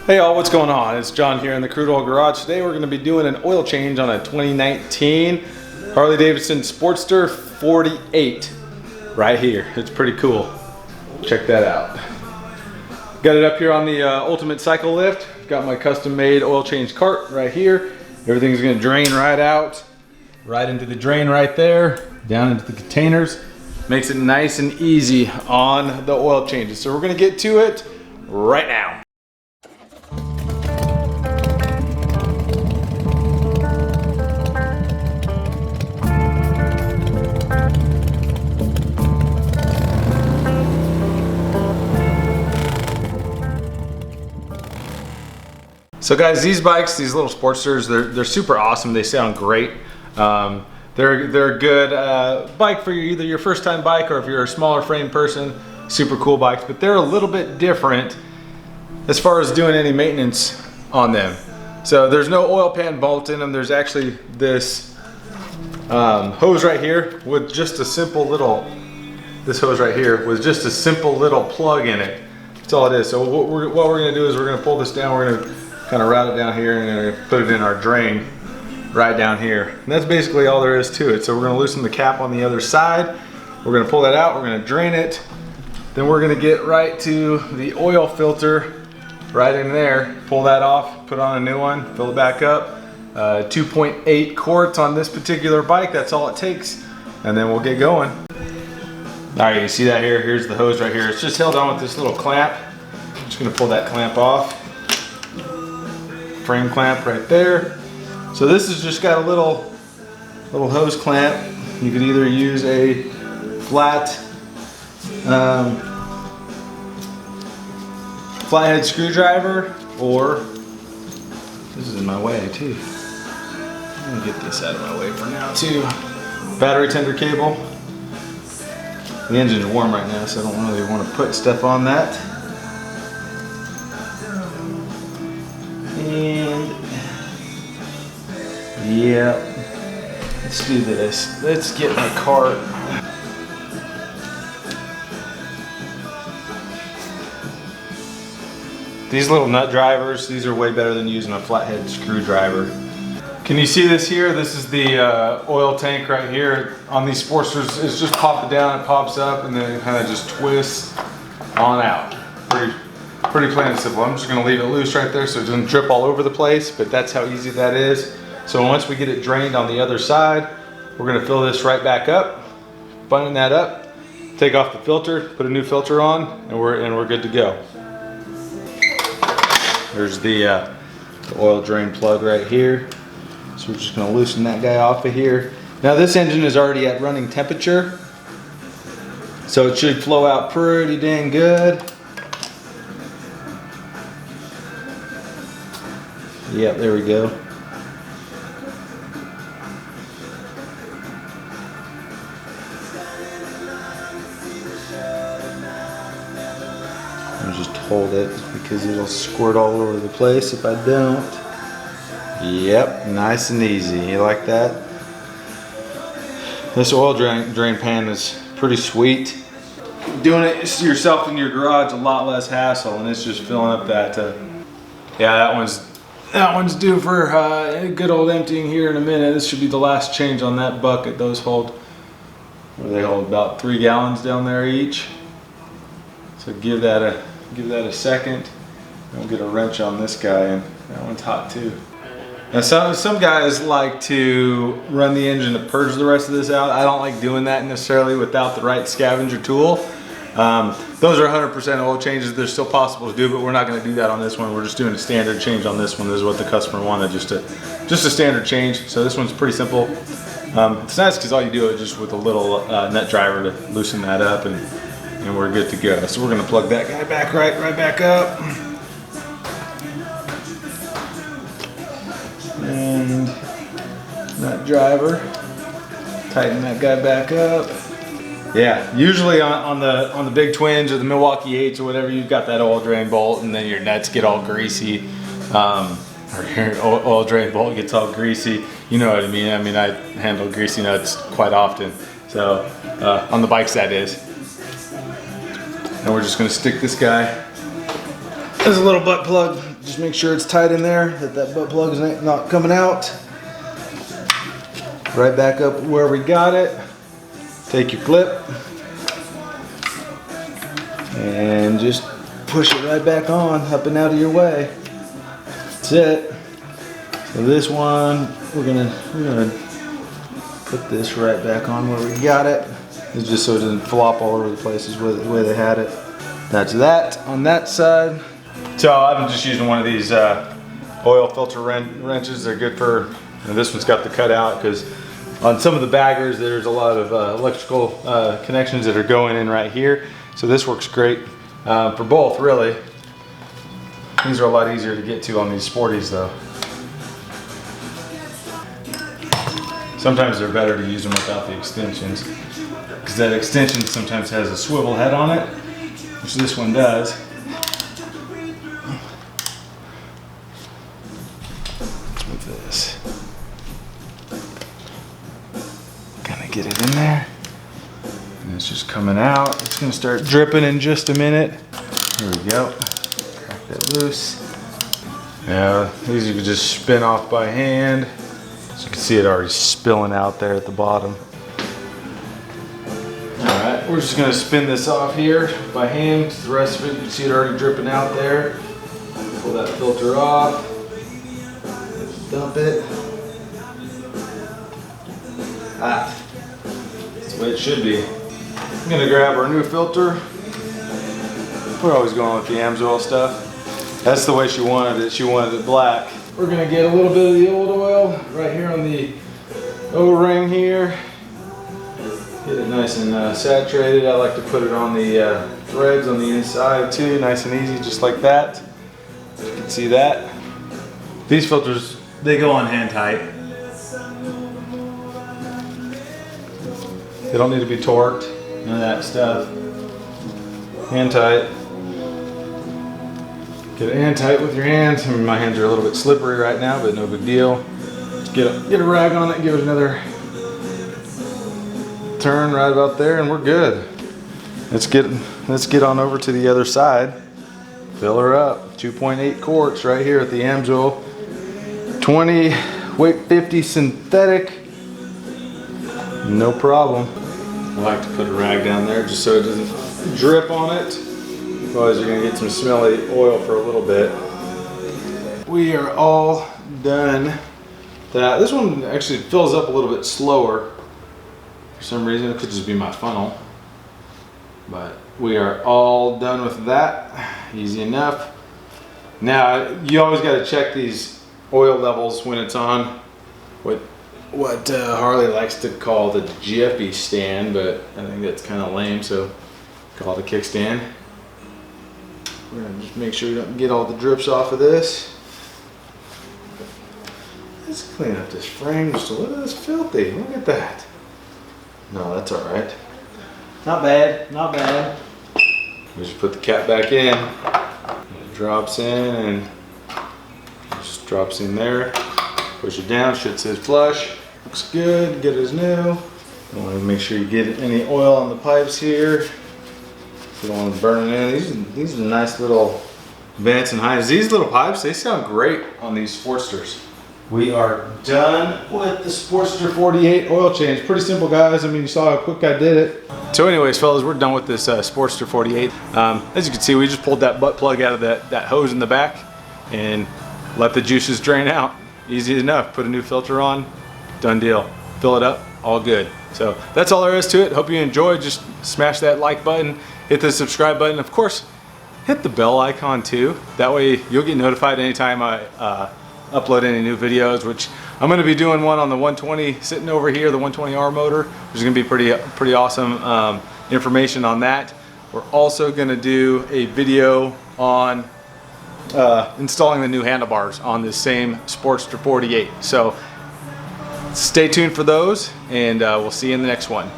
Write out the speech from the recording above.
Hey all, what's going on? It's John here in the Crude Oil Garage. Today we're going to be doing an oil change on a 2019 Harley Davidson Sportster 48 right here. It's pretty cool. Check that out. Got it up here on the Ultimate Cycle Lift. Got my custom made oil change cart right here. Everything's going to drain right out, right into the drain right there, down into the containers. Makes it nice and easy on the oil changes. So we're going to get to it right now. So guys, these bikes, these little Sportsters, they're super awesome. They sound great. They're a good bike for either your first time bike or if you're a smaller frame person, super cool bikes, but they're a little bit different as far as doing any maintenance on them. So there's no oil pan bolt in them. There's actually this hose right here with just a simple little, this hose right here with just a simple little plug in it. That's all it is. So what we're gonna do is we're gonna pull this down, we're gonna kind of route it down here and we're gonna put it in our drain right down here. And that's basically all there is to it. So we're gonna loosen the cap on the other side. We're gonna pull that out, we're gonna drain it. Then we're gonna get right to the oil filter right in there. Pull that off, put on a new one, fill it back up. 2.8 quarts on this particular bike, that's all it takes. And then we'll get going. All right, you see that here? Here's the hose right here. It's just held on with this little clamp. I'm just gonna pull that clamp off. Frame clamp right there. So this has just got a little hose clamp. You could either use a flathead screwdriver, or this is in my way too. I'm gonna get this out of my way for now too. Battery tender cable. The engine's warm right now, so I don't really want to put stuff on that. And yeah, let's do this. Let's get my cart. These little nut drivers, these are way better than using a flathead screwdriver. Can you see this here? This is the oil tank right here. On these Sportsters, it's just pop it down, it pops up, and then it kind of just twists on out. Pretty plain and simple. I'm just gonna leave it loose right there so it doesn't drip all over the place, but that's how easy that is. So once we get it drained on the other side, we're gonna fill this right back up, button that up, take off the filter, put a new filter on, and we're good to go. There's the oil drain plug right here. So we're just gonna loosen that guy off of here. Now this engine is already at running temperature, so it should flow out pretty dang good. Yep, there we go. I'll just hold it because it'll squirt all over the place if I don't. Yep, nice and easy. You like that? This oil drain pan is pretty sweet. Doing it yourself in your garage, a lot less hassle, and it's just filling up that. Yeah, that one's due for a good old emptying here in a minute. This should be the last change on that bucket. Those hold, they hold about 3 gallons down there each. So give that a second. I'll get a wrench on this guy, and that one's hot too. Now some guys like to run the engine to purge the rest of this out. I don't like doing that necessarily without the right scavenger tool. Those are 100% oil changes. They're still possible to do, but we're not going to do that on this one. We're just doing a standard change on this one. This is what the customer wanted, just a standard change. So this one's pretty simple. It's nice because all you do is just with a little nut driver to loosen that up, and we're good to go. So we're going to plug that guy back right back up. And nut driver, tighten that guy back up. Yeah, usually on the big twins or the Milwaukee 8s or whatever, you've got that oil drain bolt, and then your nuts get all greasy, or your oil drain bolt gets all greasy. You know what I mean? I mean, I handle greasy nuts quite often. So on the bikes, that is. And we're just going to stick this guy There's a little butt plug. Just make sure it's tight in there, that butt plug is not coming out. Right back up where we got it. Take your clip and just push it right back on, up and out of your way. That's it. So this one, we're gonna put this right back on where we got it. It's just so it doesn't flop all over the places the way they had it. That's that on that side. So I've been just using one of these oil filter wrenches. They're good for, this one's got the cutout because on some of the baggers there's a lot of electrical connections that are going in right here. So this works great for both, really. These are a lot easier to get to on these Sporties though. Sometimes they're better to use them without the extensions, because that extension sometimes has a swivel head on it, which this one does. With this, kind of get it in there, and it's just coming out. It's gonna start dripping in just a minute. Here we go. Crack that loose. Yeah, these you can just spin off by hand. So you can see it already spilling out there at the bottom. Alright, we're just going to spin this off here by hand. The rest of it, you can see it already dripping out there. Pull that filter off. Dump it. That's the way it should be. I'm going to grab our new filter. We're always going with the Amsoil stuff. That's the way she wanted it. She wanted it black. We're gonna get a little bit of the old oil right here on the O-ring here. Get it nice and saturated. I like to put it on the threads on the inside too, nice and easy, just like that. You can see that. These filters, they go on hand tight. They don't need to be torqued, none of that stuff. Hand tight. Get it hand tight with your hands. I mean, my hands are a little bit slippery right now, but no big deal. Get a rag on it, give it another turn right about there, and we're good. Let's get on over to the other side. Fill her up. 2.8 quarts right here at the Amsoil. 20 weight 50 synthetic. No problem. I like to put a rag down there just so it doesn't drip on it. Otherwise you're going to get some smelly oil for a little bit. We are all done. This one actually fills up a little bit slower. For some reason, it could just be my funnel. But we are all done with that. Easy enough. Now, you always got to check these oil levels when it's on what Harley likes to call the Jiffy stand, but I think that's kind of lame, so call it a kickstand. We're gonna just make sure we don't get all the drips off of this. Let's clean up this frame just a little. It's filthy. Look at that. No, that's all right. Not bad. Not bad. We just put the cap back in. It drops in and just drops in there. Push it down. Should say flush. Looks good. Good as new. You want to make sure you get any oil on the pipes here. You don't want to burn it in. These are nice little vents and heights. These little pipes, they sound great on these Sportsters. We are done with the Sportster 48 oil change. Pretty simple, guys. I mean, you saw how quick I did it. So anyways, fellas, we're done with this Sportster 48. As you can see, we just pulled that butt plug out of that hose in the back and let the juices drain out. Easy enough. Put a new filter on. Done deal. Fill it up. All good. So that's all there is to it. Hope you enjoyed. Just smash that like button. Hit the subscribe button. Of course, hit the bell icon too. That way you'll get notified anytime I upload any new videos, which I'm going to be doing one on the 120 sitting over here, the 120R motor. There's going to be pretty awesome information on that. We're also going to do a video on installing the new handlebars on this same Sportster 48. So stay tuned for those, and we'll see you in the next one.